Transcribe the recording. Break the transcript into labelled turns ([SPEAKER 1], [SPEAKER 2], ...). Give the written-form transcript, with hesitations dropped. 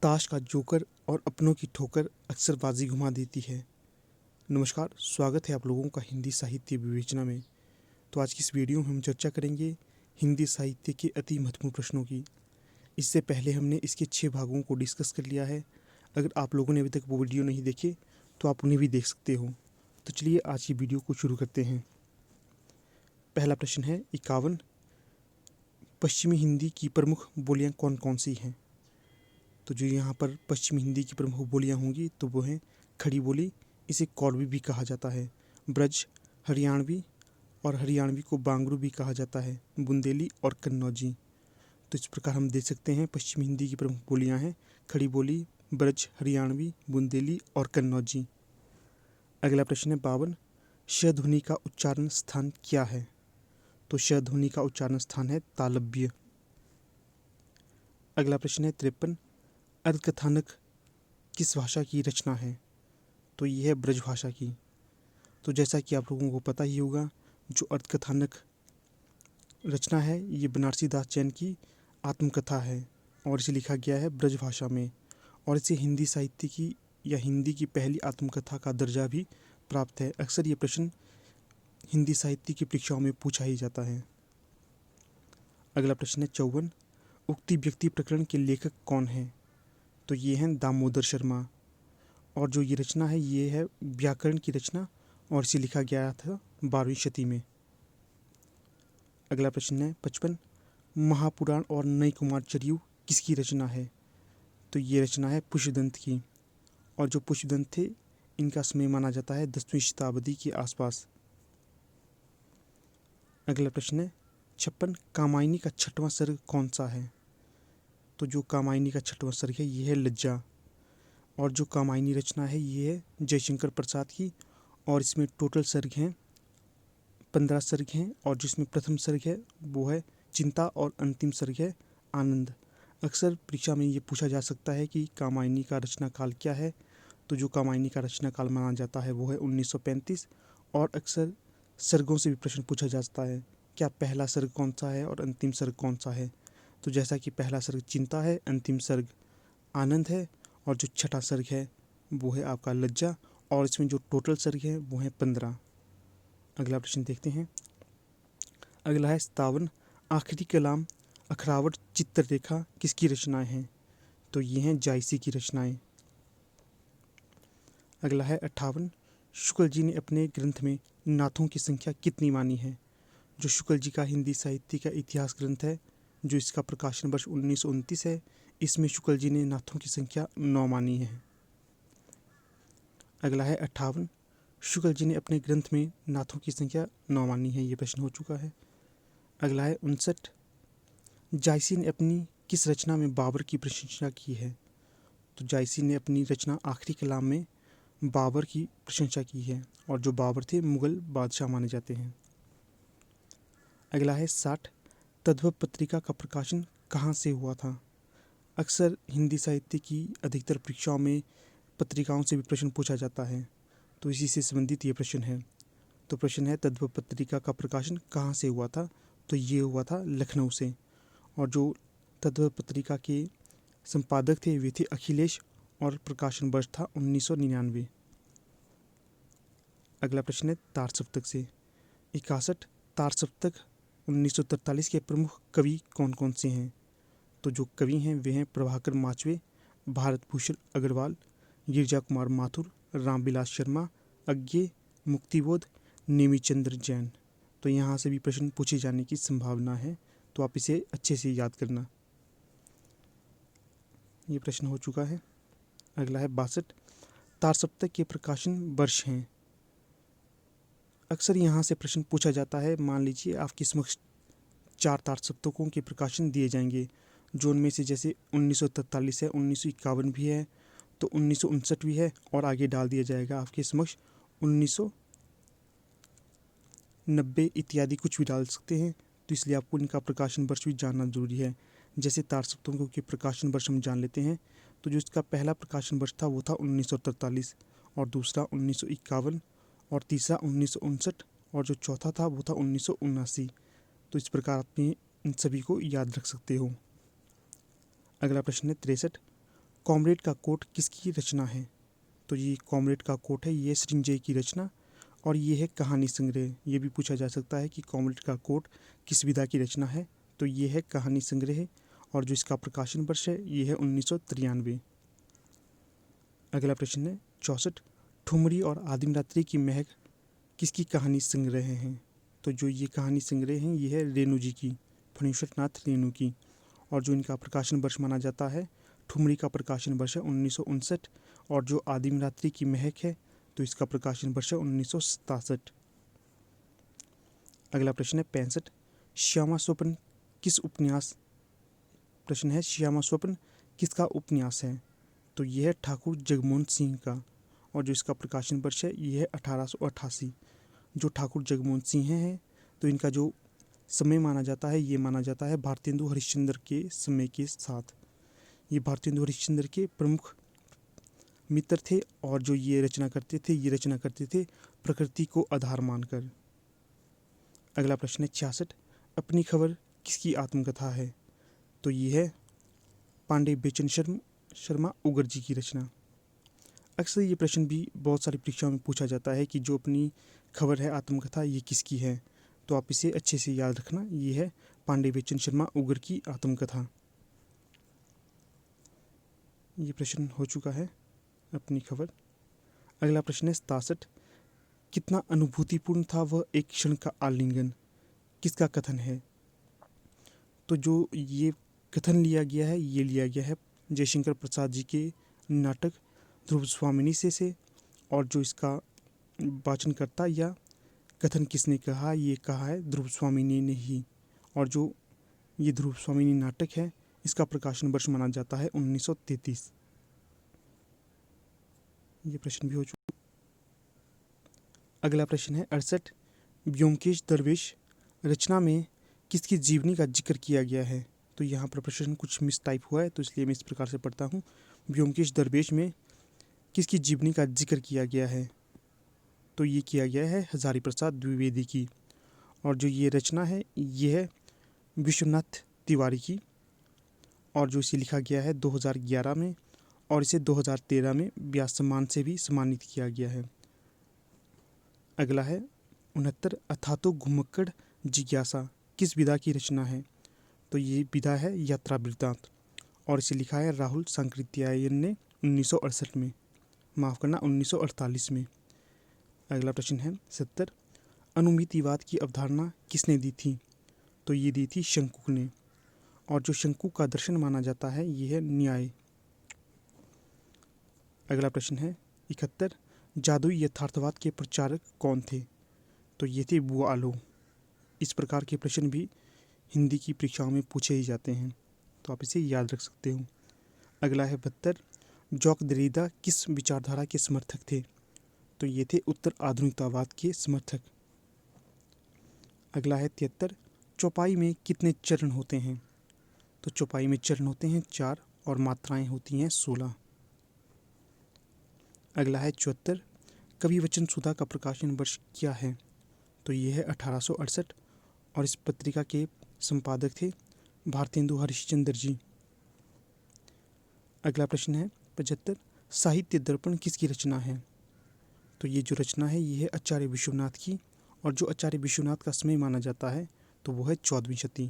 [SPEAKER 1] ताश का जोकर और अपनों की ठोकर अक्सर बाजी घुमा देती है। नमस्कार, स्वागत है आप लोगों का हिंदी साहित्य विवेचना में। तो आज की इस वीडियो में हम चर्चा करेंगे हिंदी साहित्य के अति महत्वपूर्ण प्रश्नों की। इससे पहले हमने इसके 6 भागों को डिस्कस कर लिया है। अगर आप लोगों ने अभी तक वो वीडियो नहीं देखे तो आप उन्हें भी देख सकते हो। तो चलिए आज की वीडियो को शुरू करते हैं। पहला प्रश्न है 51। पश्चिमी हिंदी की प्रमुख बोलियां कौन कौन सी हैं? तो जो यहाँ पर पश्चिमी हिंदी की प्रमुख बोलियाँ होंगी तो वो हैं खड़ी बोली, इसे कौरवी भी कहा जाता है, ब्रज, हरियाणवी और हरियाणवी को बांगरू भी कहा जाता है, बुंदेली और कन्नौजी। तो इस प्रकार हम देख सकते हैं पश्चिमी हिंदी की प्रमुख बोलियाँ हैं खड़ी बोली, ब्रज, हरियाणवी, बुंदेली और कन्नौजी। अगला प्रश्न है 52। श ध्वनि का उच्चारण स्थान क्या है? तो श ध्वनि का उच्चारण स्थान है तालव्य। अगला प्रश्न है 53। अर्धकथानक किस भाषा की रचना है? तो ये है ब्रज भाषा की। तो जैसा कि आप लोगों को पता ही होगा, जो अर्धकथानक रचना है ये बनारसी दास जैन की आत्मकथा है और इसे लिखा गया है ब्रज भाषा में, और इसे हिंदी साहित्य की या हिंदी की पहली आत्मकथा का दर्जा भी प्राप्त है। अक्सर ये प्रश्न हिंदी साहित्य की परीक्षाओं में पूछा ही जाता है। अगला प्रश्न है 54। उक्ति व्यक्ति प्रकरण के लेखक कौन हैं? तो ये हैं दामोदर शर्मा, और जो ये रचना है ये है व्याकरण की रचना और इसे लिखा गया था 12वीं शती में। अगला प्रश्न है 55। महापुराण और नई कुमार चरियु किसकी रचना है? तो ये रचना है पुष्यदंत की, और जो पुष्यदंत थे इनका समय माना जाता है 10वीं शताब्दी के आसपास। अगला प्रश्न है 56। कामायनी का 6वां सर्ग कौन सा है? तो जो कामायनी का 6वां सर्ग है ये है लज्जा, और जो कामायनी रचना है ये है जयशंकर प्रसाद की, और इसमें टोटल सर्ग हैं 15 सर्ग हैं, और जिसमें प्रथम सर्ग है वो है चिंता और अंतिम सर्ग है आनंद। अक्सर परीक्षा में ये पूछा जा सकता है कि कामायनी का रचना काल क्या है? तो जो कामायनी का रचना काल माना जाता है वो है 1935, और अक्सर सर्गों से भी प्रश्न पूछा जाता है, क्या पहला सर्ग कौन सा है और अंतिम सर्ग कौन सा है? तो जैसा कि पहला सर्ग चिंता है, अंतिम सर्ग आनंद है, और जो 6वां सर्ग है वो है आपका लज्जा, और इसमें जो टोटल सर्ग है वो है 15। अगला प्रश्न देखते हैं। अगला है 57। आखिरी कलाम, अखरावट, चित्ररेखा किसकी रचनाएं हैं? तो ये हैं जायसी की रचनाएं। अगला है 58। शुक्ल जी ने अपने ग्रंथ में नाथों की संख्या कितनी मानी है? जो शुक्ल जी का हिंदी साहित्य का इतिहास ग्रंथ है, जो इसका प्रकाशन वर्ष 1929 है, इसमें शुक्ल जी ने नाथों की संख्या 9 मानी है। अगला है 58। शुक्ल जी ने अपने ग्रंथ में नाथों की संख्या 9 मानी है, ये प्रश्न हो चुका है। अगला है 59। जायसी ने अपनी किस रचना में बाबर की प्रशंसा की है? तो जायसी ने अपनी रचना आखिरी कलाम में बाबर की प्रशंसा की है, और जो बाबर थे मुगल बादशाह माने जाते हैं। अगला है 60। तद्भव पत्रिका का प्रकाशन कहाँ से हुआ था? अक्सर हिंदी साहित्य की अधिकतर परीक्षाओं में पत्रिकाओं से भी प्रश्न पूछा जाता है, तो इसी से संबंधित ये प्रश्न है। तो प्रश्न है तद्भव पत्रिका का प्रकाशन कहाँ से हुआ था? तो ये हुआ था लखनऊ से, और जो तद्भव पत्रिका के संपादक थे वे थे अखिलेश, और प्रकाशन वर्ष था 1999। अगला प्रश्न है तार सप्तक से 61। तार सप्तक 1943 के प्रमुख कवि कौन कौन से हैं? तो जो कवि हैं वे हैं प्रभाकर माचवे, भारत भूषण अग्रवाल, गिरजा कुमार माथुर, रामविलास शर्मा, अज्ञे, मुक्तिबोध, नेमीचंद्र जैन। तो यहाँ से भी प्रश्न पूछे जाने की संभावना है, तो आप इसे अच्छे से याद करना। ये प्रश्न हो चुका है। अगला है 62। तार सप्तक के प्रकाशन वर्ष हैं। अक्सर यहाँ से प्रश्न पूछा जाता है। मान लीजिए आपके समक्ष 4 तार सप्तकों के प्रकाशन दिए जाएंगे, जो उनमें से जैसे 1943 है, 1951 भी है, तो 1959 भी है, और आगे डाल दिया जाएगा आपके समक्ष 1990 इत्यादि कुछ भी डाल सकते हैं। तो इसलिए आपको इनका प्रकाशन वर्ष भी जानना जरूरी है। जैसे तार सप्तकों के प्रकाशन वर्ष हम जान लेते हैं, तो जो इसका पहला प्रकाशन वर्ष था वो था 1943, और दूसरा 1951, और तीसरा 1959, और जो चौथा था वो था 1979। तो इस प्रकार आप इन सभी को याद रख सकते हो। अगला प्रश्न है 63। कॉमरेड का कोट किसकी रचना है? तो ये कॉमरेड का कोट है, ये सृंजय की रचना, और ये है कहानी संग्रह। ये भी पूछा जा सकता है कि कॉमरेड का कोट किस विधा की रचना है, तो ये है कहानी संग्रह, और जो इसका प्रकाशन वर्ष है ये है 1993। अगला प्रश्न है 64, ठुमरी और आदिम रात्रि की महक किसकी कहानी संग्रह हैं? तो जो ये कहानी संग्रह हैं ये है रेणु जी की, फणीश्वर नाथ रेणु की, और जो इनका प्रकाशन वर्ष माना जाता है, ठुमरी का प्रकाशन वर्ष है 1959, और जो आदिम रात्रि की महक है तो इसका प्रकाशन वर्ष है 1967। अगला प्रश्न है 65, श्यामा स्वप्न किस उपन्यास, प्रश्न है श्यामा स्वप्न किसका उपन्यास है? तो यह है ठाकुर जगमोहन सिंह का, और जो इसका प्रकाशन वर्ष है ये है 1888। जो ठाकुर जगमोहन सिंह हैं तो इनका जो समय माना जाता है ये माना जाता है भारतेंदु हरिश्चंद्र के समय के साथ। ये भारतेंदु हरिश्चंद्र के प्रमुख मित्र थे, और जो ये रचना करते थे प्रकृति को आधार मानकर। अगला प्रश्न है 66, अपनी खबर किसकी आत्मकथा है? तो ये है पांडे बेचन शर्मा उगर जी की रचना। अक्सर ये प्रश्न भी बहुत सारी परीक्षाओं में पूछा जाता है कि जो अपनी खबर है आत्मकथा ये किसकी है, तो आप इसे अच्छे से याद रखना, ये है पांडे बेचन शर्मा उगर की आत्मकथा। ये प्रश्न हो चुका है अपनी खबर। अगला प्रश्न है 67, कितना अनुभूतिपूर्ण था वह एक क्षण का आलिंगन, किसका कथन है? तो जो ये कथन लिया गया है ये लिया गया है जयशंकर प्रसाद जी के नाटक ध्रुव स्वामिनी से, और जो इसका वाचनकर्ता या कथन किसने कहा, ये कहा है ध्रुव स्वामिनी ने ही, और जो ये ध्रुव स्वामिनी नाटक है इसका प्रकाशन वर्ष माना जाता है 1933। ये प्रश्न भी हो चुका। अगला प्रश्न है 68, व्योमकेश दरवेश रचना में किसकी जीवनी का जिक्र किया गया है? तो यहाँ पर प्रश्न कुछ मिस टाइप हुआ है तो इसलिए मैं इस प्रकार से पढ़ता हूँ, व्योमकेश दरवेश में किसकी जीवनी का जिक्र किया गया है? तो ये किया गया है हजारी प्रसाद द्विवेदी की, और जो ये रचना है ये है विश्वनाथ तिवारी की, और जो इसे लिखा गया है 2011 में, और इसे 2013 में व्यास सम्मान से भी सम्मानित किया गया है। अगला है 69, अथातो घुमक्कड़ जिज्ञासा किस विधा की रचना है? तो ये विधा है यात्रा वृत्तांत, और इसे लिखा है राहुल सांकृत्यायन ने 1968 में, माफ़ करना 1948 में। अगला प्रश्न है 70, अनुमितिवाद की अवधारणा किसने दी थी? तो ये दी थी शंकु ने, और जो शंकु का दर्शन माना जाता है ये है न्याय। अगला प्रश्न है 71, जादुई यथार्थवाद के प्रचारक कौन थे? तो ये थे बुआलो। इस प्रकार के प्रश्न भी हिंदी की परीक्षाओं में पूछे ही जाते हैं, तो आप इसे याद रख सकते हो। अगला है 72, जॉक देरिडा किस विचारधारा के समर्थक थे? तो ये थे उत्तर आधुनिकतावाद के समर्थक। अगला है 73, चौपाई में कितने चरण होते हैं? तो चौपाई में चरण होते हैं 4, और मात्राएं होती हैं 16। अगला है 74, कवि वचन सुधा का प्रकाशन वर्ष क्या है? तो ये है 1868, और इस पत्रिका के संपादक थे भारतेंदु हरिश्चंद्र जी। अगला प्रश्न है 75, साहित्य दर्पण किसकी रचना है? तो ये जो रचना है ये है आचार्य विश्वनाथ की, और जो आचार्य विश्वनाथ का समय माना जाता है तो वो है 14वीं शती।